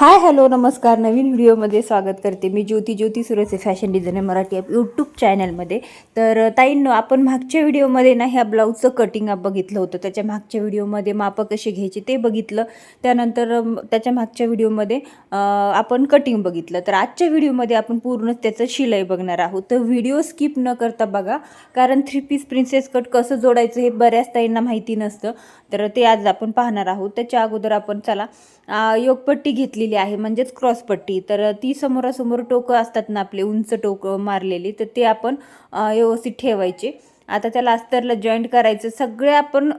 Hi hello नमस्कार. नवीन व्हिडिओमध्ये स्वागत करते. मी Jyoti Suresh fashion designer Marathi YouTube चॅनलमध्ये. तर ताईंनो, आपण मागच्या व्हिडिओमध्ये ना ह्या ब्लाऊजचं कटिंग बघितलं होतं. त्याच्या मागच्या व्हिडिओमध्ये मापं कशी घ्यायची ते बघितलं. त्यानंतर त्याच्या मागच्या व्हिडिओमध्ये आपण कटिंग बघितलं. तर आजच्या व्हिडिओमध्ये आपण पूर्ण त्याचं शिलाई बघणार आहोत. तर व्हिडिओ स्किप न करता बघा, कारण 3 पीस प्रिन्सेस कट कसं जोडायचं हे बऱ्याच ताईंना माहिती नसतं. तर ते आज आपण पाहणार आहोत. त्याच्या अगोदर आपण चला योगपट्टी घेतलेली आहे, म्हणजेच क्रॉसपट्टी. तर ती समोरासमोर टोकं असतात ना आपले उंच टोकं मारलेली, तर ते आपण व्यवस्थित ठेवायचे. आता त्याला अस्तरला जॉईंट करायचं. सगळे आपण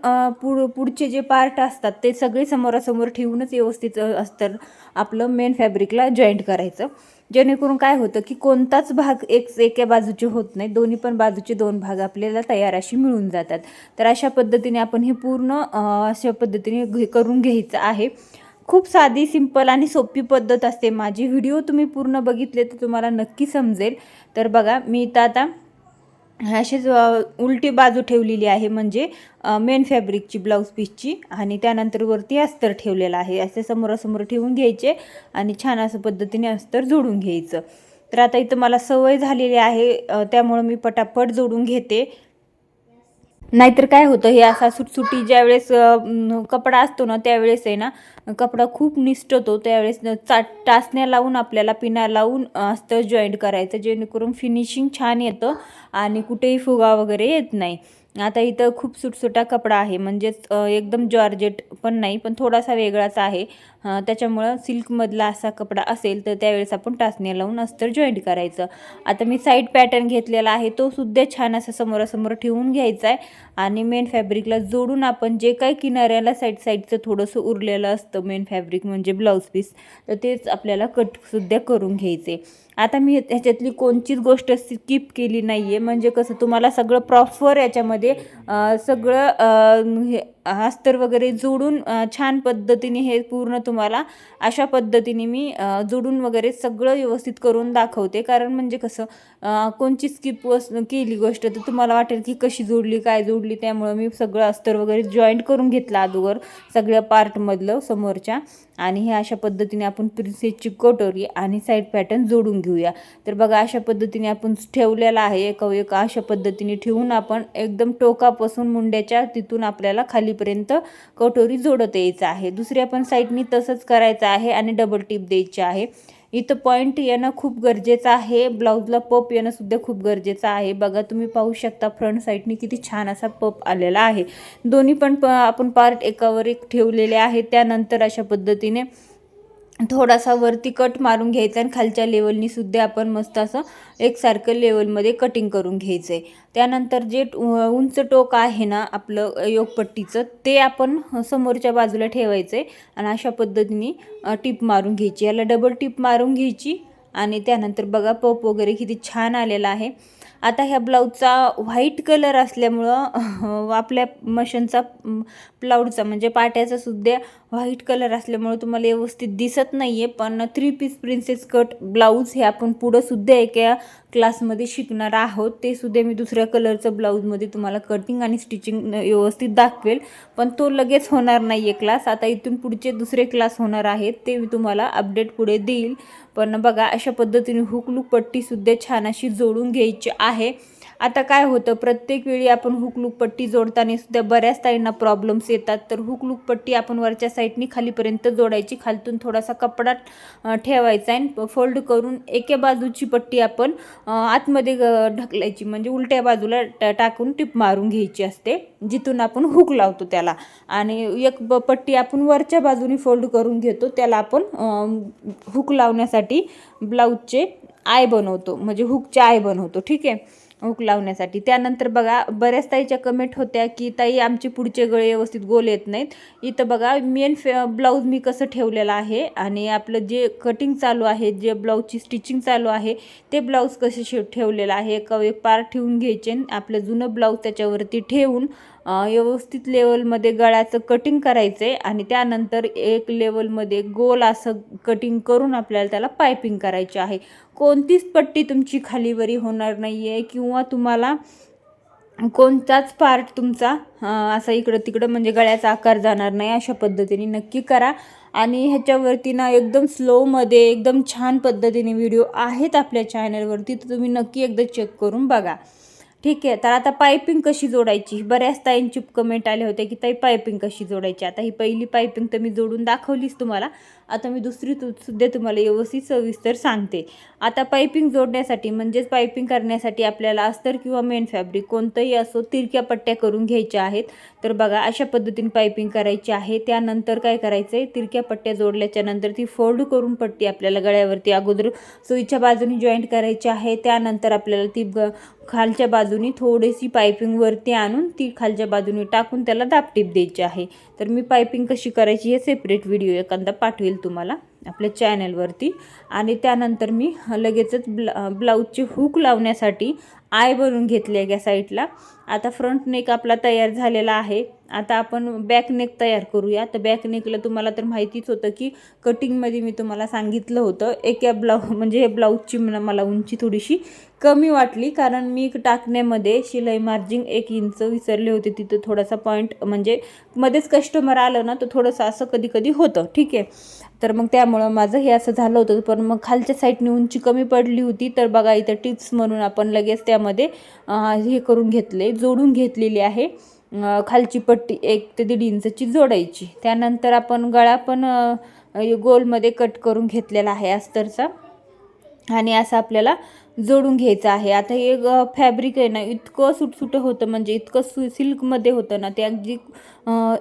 पुढचे जे पार्ट असतात ते सगळे समोरासमोर ठेवूनच व्यवस्थित अस्तर आपलं मेन फॅब्रिकला जॉईंट करायचं. जेणेकरून काय होतं की कोणताच भाग एका बाजूचे होत नाही, दोन्ही पण बाजूचे 2 भाग आपल्याला तयार अशी मिळून जातात. तर अशा पद्धतीने आपण हे पूर्ण अशा पद्धतीने करून घ्यायचं आहे. खूप साधी, सिंपल आणि सोपी पद्धत असते. माझी व्हिडिओ तुम्ही पूर्ण बघितले तर तुम्हाला नक्की समजेल. तर बघा, मी इथं आता अशीच उलटी बाजू ठेवलेली आहे, म्हणजे मेन फॅब्रिकची ब्लाऊज पीसची, आणि त्यानंतर वरती अस्तर ठेवलेलं आहे. असे समोरासमोर ठेवून घ्यायचे आणि छान असं पद्धतीने अस्तर जोडून घ्यायचं. तर आता इथं मला सवय झालेली आहे, त्यामुळं मी पटापट जोडून घेते. नाहीतर काय होतं, हे असा सुटसुटी ज्यावेळेस कपडा असतो ना त्यावेळेस आहे ना, कपडा खूप निसटतो. त्यावेळेस टाचण्या लावून आपल्याला पिना लावून अस्तर जॉईंट करायचं, जेणेकरून फिनिशिंग छान येतं आणि कुठेही फुगा वगैरे येत नाही. आता इथं खूप सुटसुटा कपडा आहे, म्हणजेच एकदम जॉर्जेट पण नाही, पण थोडासा वेगळाच आहे. त्याच्यामुळं सिल्कमधला असा कपडा असेल तर त्यावेळेस आपण टाचण्या लावून अस्तर जॉईंट करायचं. आता मी साईड पॅटर्न घेतलेला आहे, तो सुद्धा छान असं समोरासमोर ठेवून घ्यायचा आहे आणि मेन फॅब्रिकला जोडून आपण जे काही किनाऱ्याला साईडचं थोडंसं उरलेलं असतं मेन फॅब्रिक म्हणजे ब्लाऊज पीस, तर तेच आपल्याला कटसुद्धा करून घ्यायचे. आता मी ह्याच्यातली कोणतीच गोष्ट स्किप केली नाही आहे, म्हणजे कसं तुम्हाला सगळं प्रॉपर याच्यामध्ये सगळं हे अस्तर वगैरे जोडून छान पद्धतीने हे पूर्ण तुम्हाला अशा पद्धतीने मी जोडून वगैरे सगळं व्यवस्थित करून दाखवते. कारण म्हणजे कसं कोणची स्किप केली गोष्ट तर तुम्हाला वाटेल की कशी जोडली, काय जोडली. त्यामुळं मी सगळं अस्तर वगैरे जॉईंट करून घेतलं अगोदर सगळ्या पार्टमधलं समोरच्या, आणि हे अशा पद्धतीने आपण प्रिन्सेसची कटोरी आणि साईड पॅटर्न जोडून घेऊया. तर बघा, अशा पद्धतीने आपण ठेवलेला आहे. एका अशा पद्धतीने ठेवून आपण एकदम टोकापासून मुंड्याच्या तिथून आपल्याला खालीपर्यंत कटोरी जोडत यायचं आहे. दुसऱ्या पण साईडनी तसंच करायचं आहे आणि डबल टिप द्यायची आहे. इथं पॉईंट येणं खूप गरजेचं आहे. ब्लाऊजला पप येणं सुद्धा खूप गरजेचं आहे. बघा, तुम्ही पाहू शकता फ्रंट साईडनी किती छान असा पप आलेला आहे. दोन्ही पण आपण पार्ट एकावर एक ठेवलेले आहेत. त्यानंतर अशा पद्धतीने थोडासा वरती कट मारून घ्यायचा आणि खालच्या लेवलनी सुद्धा आपण मस्त असं एकसारखं लेवलमध्ये कटिंग करून घ्यायचं आहे. त्यानंतर जे उंच टोक आहे ना आपलं योगपट्टीचं, ते आपण समोरच्या बाजूला ठेवायचं आहे आणि अशा पद्धतीने टिप मारून घ्यायची. याला डबल टिप मारून घ्यायची आणि त्यानंतर बघा, पप वगैरे किती छान आलेला आहे. आता ह्या ब्लाऊजचा व्हाईट कलर असल्यामुळं आपल्या मशीनचा ब्लाऊजचा म्हणजे पाट्याचा सुद्धा व्हाईट कलर असल्यामुळं तुम्हाला व्यवस्थित दिसत नाही आहे. पण 3 पीस प्रिन्सेस कट ब्लाऊज हे आपण पुढं सुद्धा एका क्लासमध्ये शिकणार आहोत. ते सुद्धा मी दुसऱ्या कलरचं ब्लाऊजमध्ये तुम्हाला कटिंग आणि स्टिचिंग व्यवस्थित दाखवेल, पण तो लगेच होणार नाही आहे क्लास. आता इथून पुढचे दुसरे क्लास होणार आहेत, ते मी तुम्हाला अपडेट पुढे देईल. पण बघा, अशा पद्धतीने हुकलूक पट्टीसुद्धा छान अशी जोडून घ्यायची आहे. आता काय होतं, प्रत्येक वेळी आपण हुकलूक पट्टी जोडताना सुद्धा बऱ्याच ताईंना प्रॉब्लेम्स येतात. तर हुकलूक पट्टी आपण वरच्या साईडनी खालीपर्यंत जोडायची, खालतून थोडासा कपडा ठेवायचा आहे फोल्ड करून एका बाजूची पट्टी आपण आतमध्ये ढकलायची, म्हणजे उलट्या बाजूला टाकून टिप मारून घ्यायची असते, जिथून आपण हुक लावतो त्याला. आणि एक पट्टी आपण वरच्या बाजूने फोल्ड करून घेतो, त्याला आपण हुक लावण्यासाठी ब्लाऊजचे आय बनवतो, म्हणजे हुकचे आय बनवतो. ठीक आहे, हुक लावण्यासाठी. त्यानंतर बघा, बऱ्याच ताईच्या कमेंट होत्या की ताई आमचे पुढचे गळे व्यवस्थित गोल येत नाहीत. इथं बघा, मेन ब्लाऊज मी कसं ठेवलेलं आहे आणि आपलं जे कटिंग चालू आहे, जे ब्लाऊजची स्टिचिंग चालू आहे, ते ब्लाऊज कसे ठेवलेलं आहे. एक पार्ट ठेवून घ्यायचे, आपलं जुनं ब्लाऊज त्याच्यावरती ठेवून व्यवस्थित लेवलमध्ये गळ्याचं कटिंग करायचं आहे आणि त्यानंतर एक लेवलमध्ये गोल असं कटिंग करून आपल्याला त्याला पायपिंग करायची आहे. कोणतीच पट्टी तुमची खालीवरी होणार नाही आहे किंवा तुम्हाला कोणताच पार्ट तुमचा असा इकडं तिकडं म्हणजे गळ्याचा आकार जाणार नाही. अशा पद्धतीने नक्की करा आणि ह्याच्यावरती ना एकदम स्लोमध्ये एकदम छान पद्धतीने व्हिडिओ आहेत आपल्या चॅनलवरती, तर तुम्ही नक्की एकदा चेक करून बघा. ठीक आहे. तर आता पायपिंग कशी जोडायची, बऱ्याच ताईंची कमेंट आले होते की ताई पायपिंग कशी जोडायची. आता ही पहिली पायपिंग तर मी जोडून दाखवलीच तुम्हाला. आता मी दुसरी सुद्धा तुम्हाला व्यवस्थित सविस्तर सांगते. आता पायपिंग जोडण्यासाठी म्हणजेच पायपिंग करण्यासाठी आपल्याला अस्तर किंवा मेन फॅब्रिक कोणतंही असो तिरक्या पट्ट्या करून घ्यायच्या आहेत. तर बघा अशा पद्धतीने पायपिंग करायची आहे. त्यानंतर काय करायचं आहे, तिरक्या पट्ट्या जोडल्याच्या नंतर ती फोल्ड करून पट्टी आपल्याला गळ्यावरती अगोदर सुईच्या बाजूने जॉईंट करायची आहे. त्यानंतर आपल्याला ती खालच्या बाजूने थोडीशी पायपिंग वरती आणून ती खालच्या बाजूने टाकून त्याला दाबटीप द्यायची आहे. तर मी पायपिंग कशी करायची हे सेपरेट व्हिडिओ एखादा पाठवेल तुम्हाला आपल्या चॅनलवरती. आणि त्यानंतर मी लगेचच ब्लाऊजची हुक लावण्यासाठी आय बनवून घेतले या साईडला. आता फ्रंट नेक आपला तयार झालेला आहे. आता आपण बॅक नेक तयार करूया. तर बॅक नेकला तुम्हाला तर माहितीच होतं की कटिंगमध्ये मी तुम्हाला सांगितलं होतं. एक या म्हणजे हे ब्लाऊजची मला उंची थोडीशी कमी वाटली, कारण मी टाकण्यामध्ये शिलाई मार्जिन 1 इंच विसरले होते. तिथं थोडासा पॉईंट म्हणजे मध्येच कस्टमर आलं ना तर थोडंसं असं कधी कधी होतं. ठीक आहे. तर मग त्यामुळं माझं हे असं झालं होतं. पण मग खालच्या साईडने उंची कमी पडली होती. तर बघा इथं टिप्स म्हणून आपण लगेच त्यामध्ये हे करून घेतले, जोडून घेतलेली आहे. खालची पट्टी 1 ते 1.5 इंचची जोडायची. त्यानंतर आपण गळा पण गोलमध्ये कट करून घेतलेला आहे अस्तरचा आणि असं आपल्याला जोडून घ्यायचं आहे. आता हे फॅब्रिक आहे ना इतकं सुटसुटं होतं, म्हणजे इतकं सिल्कमध्ये होतं ना ते अगदी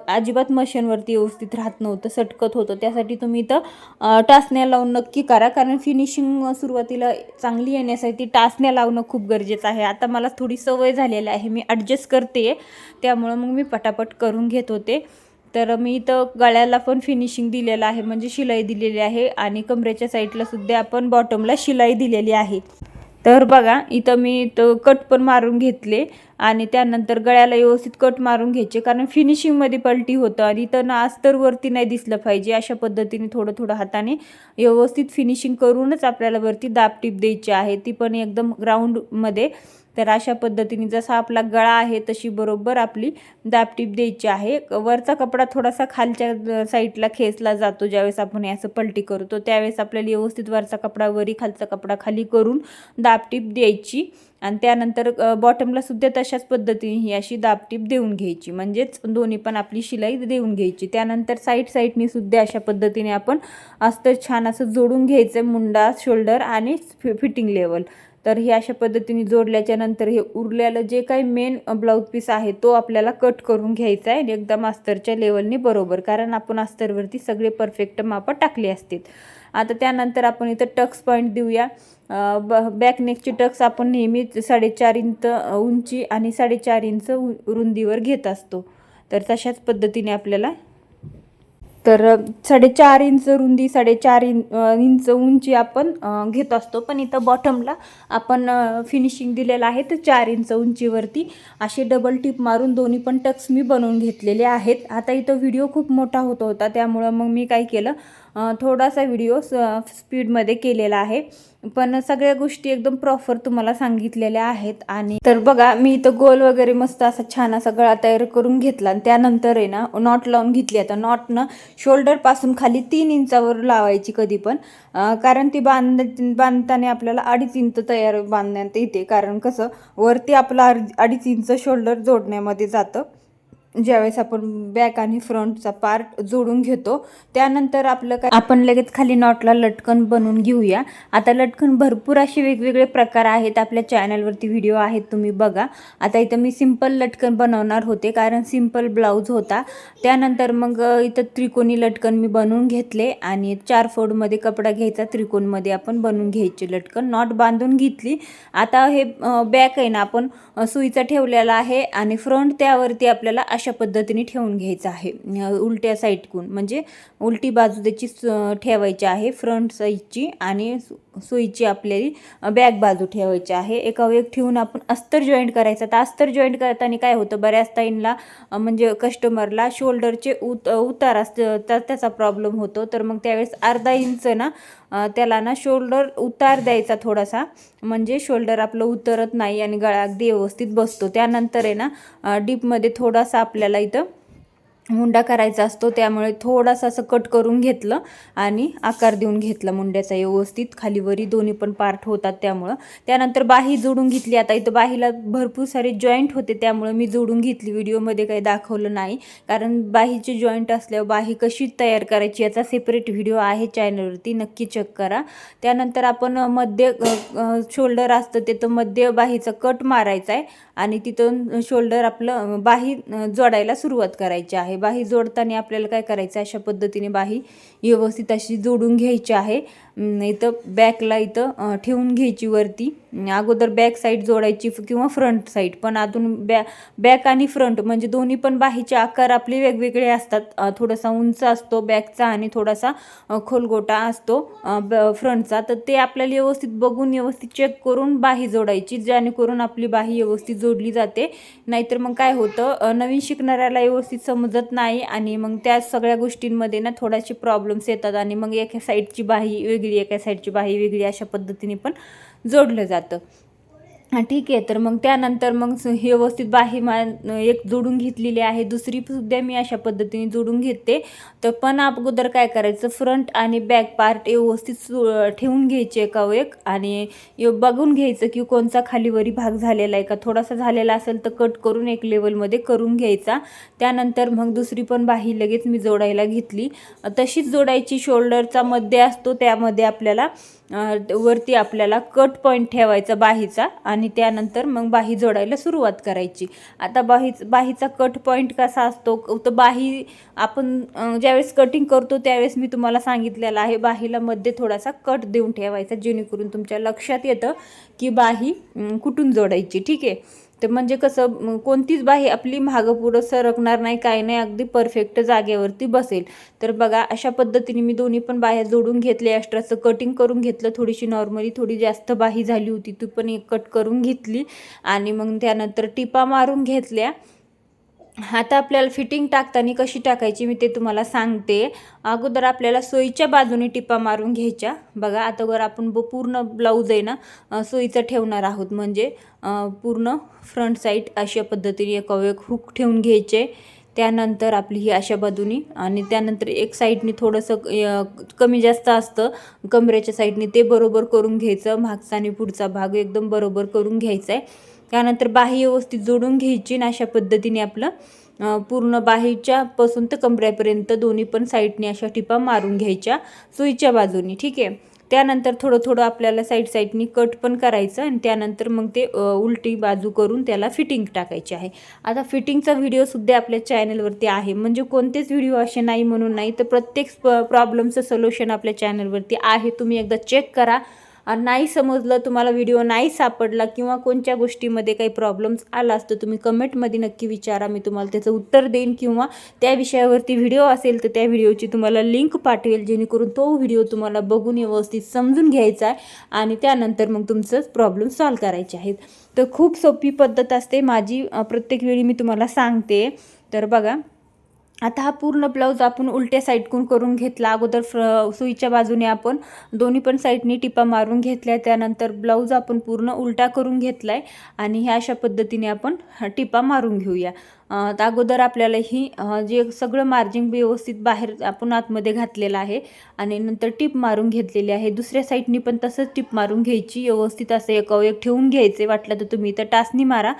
अजिबात मशीनवरती व्यवस्थित राहत नव्हतं, सटकत होतं. त्यासाठी तुम्ही इथं टाचण्या लावून नक्की करा, कारण फिनिशिंग सुरुवातीला चांगली येण्यासाठी टाचण्या लावणं खूप गरजेचं आहे. आता मला थोडी सवय झालेली आहे, मी ॲडजस्ट करते, त्यामुळं मग मी पटापट करून घेत होते. तर मी इथं गळ्याला पण फिनिशिंग दिलेलं आहे, म्हणजे शिलाई दिलेली आहे आणि कमरेच्या साईडला सुद्धा आपण बॉटमला शिलाई दिलेली आहे. तर बघा इथं मी कट पण मारून घेतले आणि त्यानंतर गळ्याला व्यवस्थित कट मारून घ्यायचे, कारण फिनिशिंगमध्ये पलटी होतं आणि इथं ना अस्तरवरती नाही दिसलं पाहिजे. अशा पद्धतीने थोडं थोडं हाताने व्यवस्थित फिनिशिंग करूनच आपल्याला वरती दाबटीप द्यायची आहे, ती पण एकदम ग्राउंडमध्ये. तर अशा पद्धतीने जसा आपला गळा आहे तशी बरोबर आपली दाबटीप द्यायची आहे. वरचा कपडा थोडासा खालच्या साईडला खेचला जातो ज्यावेळेस आपण असं पलटी करतो, त्यावेळेस आपल्याला व्यवस्थित वरचा कपडा वरी, खालचा कपडा खाली करून दाबटीप द्यायची. आणि त्यानंतर बॉटमला सुद्धा तशाच पद्धतीने ही अशी दाबटीप देऊन घ्यायची, म्हणजेच दोन्ही पण आपली शिलाई देऊन घ्यायची. त्यानंतर साईडनी सुद्धा अशा पद्धतीने आपण अस्तर छान असं जोडून घ्यायचं, मुंडा, शोल्डर आणि फिटिंग लेवल. तर हे अशा पद्धतीने जोडल्याच्या नंतर हे उरलेलं जे काही मेन ब्लाऊज पीस आहे तो आपल्याला कट करून घ्यायचा आहे एकदम अस्तरच्या लेवलने बरोबर, कारण आपण अस्तरवरती सगळे परफेक्ट मापं टाकले असतील. आता त्यानंतर आपण इथं टक्स पॉईंट देऊया. बॅक नेकची टक्स आपण नेहमी 4.5 इंच उंची आणि 4.5 इंच रुंदीवर घेत असतो. तर तशाच पद्धतीने आपल्याला 4.5 इंच रुंदी, 4.5 इंच उंची आपण घेत असतो. पण इथं बॉटमला आपण फिनिशिंग दिलेलं आहे तर 4 इंच उंचीवरती असे डबल टिप मारून दोन्ही पण टक्स मी बनवून घेतलेले आहेत. आता इथं व्हिडिओ खूप मोठा होता त्यामुळं मग मी काय केलं, थोडासा व्हिडिओ स्पीडमध्ये केलेला आहे, पण सगळ्या गोष्टी एकदम प्रॉपर तुम्हाला सांगितलेल्या आहेत. आणि तर बघा मी इथं गोल वगैरे मस्त असा छान असा गळा तयार करून घेतला आणि त्यानंतर आहे ना नॉट लावून घेतली. आता नॉटनं शोल्डरपासून खाली 3 इंचावर लावायची कधी पण, कारण ती बांधताना आपल्याला 2.5 इंच तयार बांधण्यात येते, कारण कसं वरती आपला 2.5 इंच शोल्डर जोडण्यामध्ये जातं ज्यावेळेस आपण बॅक आणि फ्रंटचा पार्ट जोडून घेतो. त्यानंतर आपलं काय, आपण लगेच खाली नॉटला लटकन बनवून घेऊया. आता लटकन भरपूर असे वेगवेगळे प्रकार आहेत, आपल्या चॅनलवरती व्हिडिओ आहेत, तुम्ही बघा. आता इथं मी सिंपल लटकन बनवणार होते कारण सिंपल ब्लाऊज होता. त्यानंतर मग इथं त्रिकोणी लटकन मी बनवून घेतले आणि 4 फोल्डमध्ये कपडा घ्यायचा, त्रिकोणमध्ये आपण बनवून घ्यायचे लटकन, नॉट बांधून घेतली. आता हे बॅक आहे ना आपण सुईचा ठेवलेला आहे आणि फ्रंट त्यावरती आपल्याला अशा पद्धतीने ठेवून घ्यायचं आहे, उलट्या साईडकून, म्हणजे उलटी बाजू त्याची ठेवायची आहे फ्रंट साईडची आणि सुईची आपल्याला बॅक बाजू ठेवायची आहे. एकावर एक ठेवून आपण अस्तर जॉईंट करायचं. तर अस्तर जॉईंट करताना काय होतं, बऱ्याच ताईंना म्हणजे कस्टमरला शोल्डरचे उतार असतं तर त्याचा प्रॉब्लेम होतो. तर मग त्यावेळेस 1/2 इंच ना त्याला ना शोल्डर उतार द्यायचा थोडासा, म्हणजे शोल्डर आपलं उतरत नाही आणि गळा अगदी व्यवस्थित बसतो. त्यानंतर आहे ना डीपमध्ये थोडासा आपल्याला इथं मुंडा करायचा असतो, त्यामुळे थोडासा असं कट करून घेतलं आणि आकार देऊन घेतला मुंड्याचा व्यवस्थित, खालीवरी दोन्ही पण पार्ट होतात त्यामुळं. त्यानंतर बाही जोडून घेतली. आता इथं बाहीला भरपूर सारे जॉईंट होते त्यामुळं मी जोडून घेतली. व्हिडिओमध्ये काही दाखवलं नाही, कारण बाहीचे जॉईंट असल्यावर बाही कशी तयार करायची याचा सेपरेट व्हिडिओ आहे चॅनलवरती, नक्की चेक करा. त्यानंतर आपण मध्ये शोल्डर असतं तिथं मध्ये बाहीचा कट मारायचा आहे आणि तिथून शोल्डर आपलं बाही जोडायला सुरुवात करायची आहे. बाही जोडताना आपल्याला काय करायचं आहे, अशा पद्धतीने बाही व्यवस्थित अशी जोडून घ्यायची आहे. इथं बॅकला इथं ठेवून घ्यायची वरती. अगोदर बॅक साईड जोडायची किंवा फ्रंट साईड, पण अजून बॅक आणि फ्रंट म्हणजे दोन्ही पण बाहीचे आकार आपले वेगवेगळे असतात. थोडासा उंच असतो बॅकचा आणि थोडासा खोलगोटा असतो फ्रंटचा. तर ते आपल्याला व्यवस्थित बघून व्यवस्थित चेक करून बाही जोडायची, जेणेकरून आपली बाही व्यवस्थित जोडली जाते. नाहीतर मग काय होतं, नवीन शिकणाऱ्याला व्यवस्थित समजत नाही आणि मग त्या सगळ्या गोष्टींमध्ये ना थोडासे प्रॉब्लेम्स येतात आणि मग एका साईडची बाही वेगळी एका साईडची बाही वेगळी अशा पद्धतीने पण जोडलं जातं. हां ठीक आहे. तर मग त्यानंतर मग व्यवस्थित बाही एक जोडून घेतलेली आहे. दुसरी सुद्धा मी अशा पद्धतीने जोडून घेते. तर पण अगोदर काय करायचं, फ्रंट आणि बॅक पार्ट व्यवस्थित ठेवून घ्यायचे एकावर एक आणि बघून घ्यायचं की कोणचा खालीवरी भाग झालेला आहे का. थोडासा झालेला असेल तर कट करून एक लेवलमध्ये करून घ्यायचा. त्यानंतर मग दुसरी पण बाही लगेच मी जोडायला घेतली. तशीच जोडायची. शोल्डरचा मध्ये असतो त्यामध्ये आपल्याला वरती आपल्याला कट पॉईंट ठेवायचा बाहीचा आणि त्यानंतर मग बाही जोडायला सुरुवात करायची. आता बाहीचा कट पॉईंट कसा असतो, तर बाही आपण ज्यावेळेस कटिंग करतो त्यावेळेस मी तुम्हाला सांगितलेलं आहे, बाहीला मध्ये थोडासा कट देऊन ठेवायचा, जेणेकरून तुमच्या लक्षात येतं की बाही कुठून जोडायची. ठीक आहे. तर म्हणजे कसं कोणतीच बाही आपली मागं पुढं सरकणार नाही, काही नाही, अगदी परफेक्ट जागेवरती बसेल. तर बघा अशा पद्धतीने मी दोन्ही पण बाह्या जोडून घेतले. एक्स्ट्राचं कटिंग करून घेतलं. थोडीशी नॉर्मली थोडी जास्त बाही झाली होती ती पण एक कट करून घेतली आणि मग त्यानंतर टिपा मारून घेतल्या. आता आपल्याला फिटिंग टाकताना कशी टाकायची मी ते तुम्हाला सांगते. अगोदर आपल्याला सोयीच्या बाजूने टिपा मारून घ्यायच्या. बघा आता वर आपण पूर्ण ब्लाऊज आहे ना सोयीचं ठेवणार आहोत, म्हणजे पूर्ण फ्रंट साईड अशा पद्धतीने एक हुक ठेवून घ्यायचे. त्यानंतर आपली ही अशा बाजूनी आणि त्यानंतर एक साईडनी थोडंसं कमी जास्त असतं कमरेच्या साईडनी, ते बरोबर करून घ्यायचं. मागचा आणि पुढचा भाग एकदम बरोबर करून घ्यायचा आहे. त्यानंतर बाही व्यवस्थित जोडून घ्यायची आणि अशा पद्धतीने आपलं पूर्ण बाहीच्या पासून तर कमरेपर्यंत दोन्ही पण साईडने अशा टिपा मारून घ्यायच्या सुईच्या बाजूनी. ठीक आहे. त्यानंतर थोडं थोडं आपल्याला साईडनी कट पण करायचं आणि त्यानंतर मग ते उलटी बाजू करून त्याला फिटिंग टाकायची आहे. आता फिटिंगचा व्हिडिओसुद्धा आपल्या चॅनलवरती आहे, म्हणजे कोणतेच व्हिडिओ असे नाही म्हणून नाही, तर प्रत्येक प्रॉब्लेमचं सोल्युशन आपल्या चॅनलवरती आहे. तुम्ही एकदा चेक करा. नाही समजलं, तुम्हाला व्हिडिओ नाही सापडला किंवा कोणत्या गोष्टीमध्ये काही प्रॉब्लेम्स आला असतं, तुम्ही कमेंटमध्ये नक्की विचारा, मी तुम्हाला त्याचं उत्तर देईन किंवा त्या विषयावरती व्हिडिओ असेल तर त्या व्हिडिओची तुम्हाला लिंक पाठवेल, जेणेकरून तो व्हिडिओ तुम्हाला बघून व्यवस्थित समजून घ्यायचा आहे आणि त्यानंतर मग तुमचं प्रॉब्लेम सॉल्व करायचे आहेत. तर खूप सोपी पद्धत असते माझी, प्रत्येक वेळी मी तुम्हाला सांगते. तर बघा आता हा पूर्ण ब्लाऊज आपण उलट्या साईडकून करून घेतला. अगोदर सुईच्या बाजूने आपण दोन्ही पण साईडनी टिपा मारून घेतल्या. त्यानंतर ब्लाऊज आपण पूर्ण उलटा करून घेतला आहे आणि ह्या अशा पद्धतीने आपण टिपा मारून घेऊया. अगोदर आपल्याला ही जे सगळं मार्जिंग व्यवस्थित बाहेर आपण आतमध्ये घातलेलं आहे आणि नंतर टिप मारून घेतलेली आहे. दुसऱ्या साईडनी पण तसंच टिप मारून घ्यायची. व्यवस्थित असं एक ठेवून घ्यायचे. वाटलं तर तुम्ही इथं टाचणी मारा,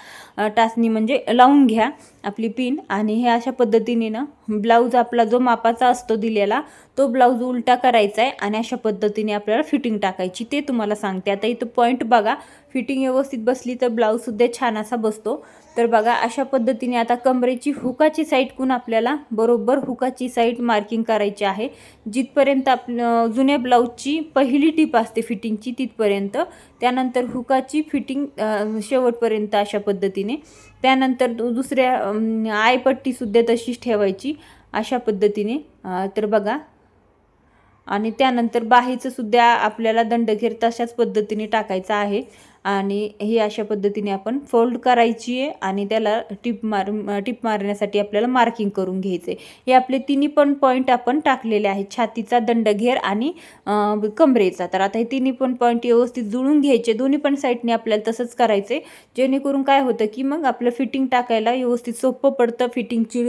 टाचणी म्हणजे लावून घ्या आपली पिन. आणि हे अशा पद्धतीने ना ब्लाऊज आपला जो मापाचा असतो दिलेला तो ब्लाऊज उलटा करायचा आहे आणि अशा पद्धतीने आपल्याला फिटिंग टाकायची, ते तुम्हाला सांगते. आता इथं पॉईंट बघा, फिटिंग व्यवस्थित बसली तर ब्लाऊजसुद्धा छान असा बसतो. तर बघा अशा पद्धतीने आता कमरेची हुकाची साईडकून आपल्याला बरोबर हुकाची साईड मार्किंग करायची आहे. जिथपर्यंत जुन्या ब्लाऊजची पहिली टीप असते फिटिंगची तिथपर्यंत. त्यानंतर हुकाची फिटिंग शेवटपर्यंत अशा पद्धतीने. त्यानंतर दुसऱ्या आयपट्टीसुद्धा तशीच ठेवायची अशा पद्धतीने. तर बघा आणि त्यानंतर बाहीचं सुद्धा आपल्याला दंडघेर तशाच पद्धतीने टाकायचा आहे आणि ही अशा पद्धतीने आपण फोल्ड करायची आहे आणि त्याला टिप मारण्यासाठी आपल्याला मार्किंग करून घ्यायचे. हे आपले तिन्ही पण पॉईंट आपण टाकलेले आहेत, छातीचा, दंडघेर आणि कमरेचा. तर आता हे तिन्ही पण पॉईंट व्यवस्थित जुळून घ्यायचे दोन्ही पण साईडने आपल्याला तसंच करायचे, जेणेकरून काय होतं की मग आपलं फिटिंग टाकायला व्यवस्थित सोपं पडतं. फिटिंगची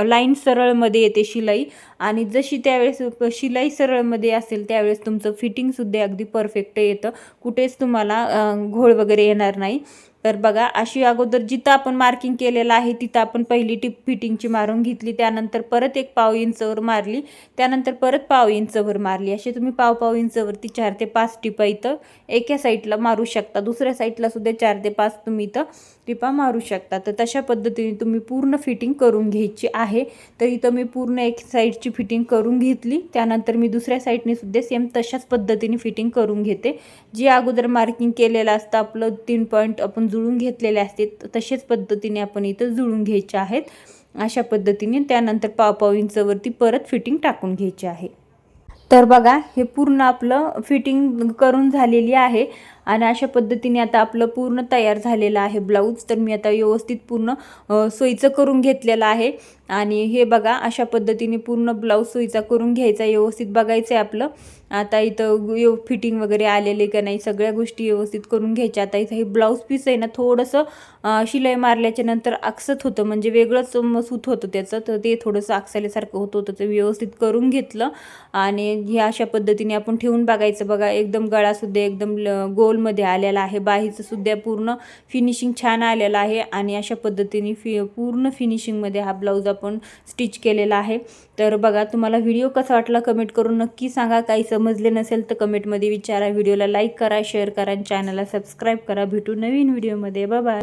लाईन सरळमध्ये येते शिलाई, आणि जशी त्यावेळेस शिलाई सरळमध्ये असेल त्यावेळेस तुमचं फिटिंगसुद्धा अगदी परफेक्ट येतं, कुठेच तुम्हाला घोळ वगैरे येणार नाही. तर बघा, अशी अगोदर जिथं आपण मार्किंग केलेलं आहे तिथं आपण पहिली टिप फिटिंगची मारून घेतली, त्यानंतर परत एक पाव इंचवर मारली, त्यानंतर परत पाव इंचवर मारली. असे तुम्ही पाव इंचवरती 4 ते 5 टिपा इथं एका साईडला मारू शकता, दुसऱ्या साईडला सुद्धा 4 ते 5 तुम्ही इथं टिपा मारू शकता. तर तशा पद्धतीने तुम्ही पूर्ण फिटिंग करून घ्यायची आहे. तर इथं मी पूर्ण एक साईडची फिटिंग करून घेतली, त्यानंतर मी दुसऱ्या साईडने सुद्धा सेम तशाच पद्धतीने फिटिंग करून घेते. जी अगोदर मार्किंग केलेलं असतं आपलं 3 पॉईंट आपण जुळून घेतलेले असते, तशाच पद्धतीने आपण इथं जुळून घ्यायचे आहेत अशा पद्धतीने. त्यानंतर पाव इंचवरती परत फिटिंग टाकून घ्यायची आहे. तर बघा, हे पूर्ण आपलं फिटिंग करून झालेली आहे आणि अशा पद्धतीने आता आपलं पूर्ण तयार झालेलं आहे ब्लाऊज. तर मी आता व्यवस्थित पूर्ण सोयीचं करून घेतलेलं आहे आणि हे बघा, अशा पद्धतीने पूर्ण ब्लाऊज सोयीचा करून घ्यायचा, व्यवस्थित बघायचं आहे आपलं. आता इथं फिटिंग वगैरे आलेले का नाही सगळ्या गोष्टी व्यवस्थित करून घ्यायच्या. आता इथं हे ब्लाऊज पीस आहे ना, थोडंसं शिलाई मारल्याच्या नंतर आकसत होतं, म्हणजे वेगळंच सूत होतं त्याचं, तर ते थोडंसं आकसल्यासारखं होत होतं, ते व्यवस्थित करून घेतलं. आणि हे अशा पद्धतीने आपण ठेवून बघायचं. बघा, एकदम गळासुद्धा एकदम गोलमध्ये आलेला आहे, बाहीचं सुद्धा पूर्ण फिनिशिंग छान आलेलं आहे आणि अशा पद्धतीने पूर्ण फिनिशिंगमध्ये हा ब्लाऊज आपण स्टिच केलेला आहे. तर बघा, तुम्हाला व्हिडिओ कसा वाटला कमेंट करून नक्की सांगा. काही समजले नसेल तर कमेंटमध्ये विचारा. व्हिडिओला लाईक करा, शेअर करा आणि चॅनलला सबस्क्राईब करा. भेटू नवीन व्हिडिओमध्ये. Bye bye.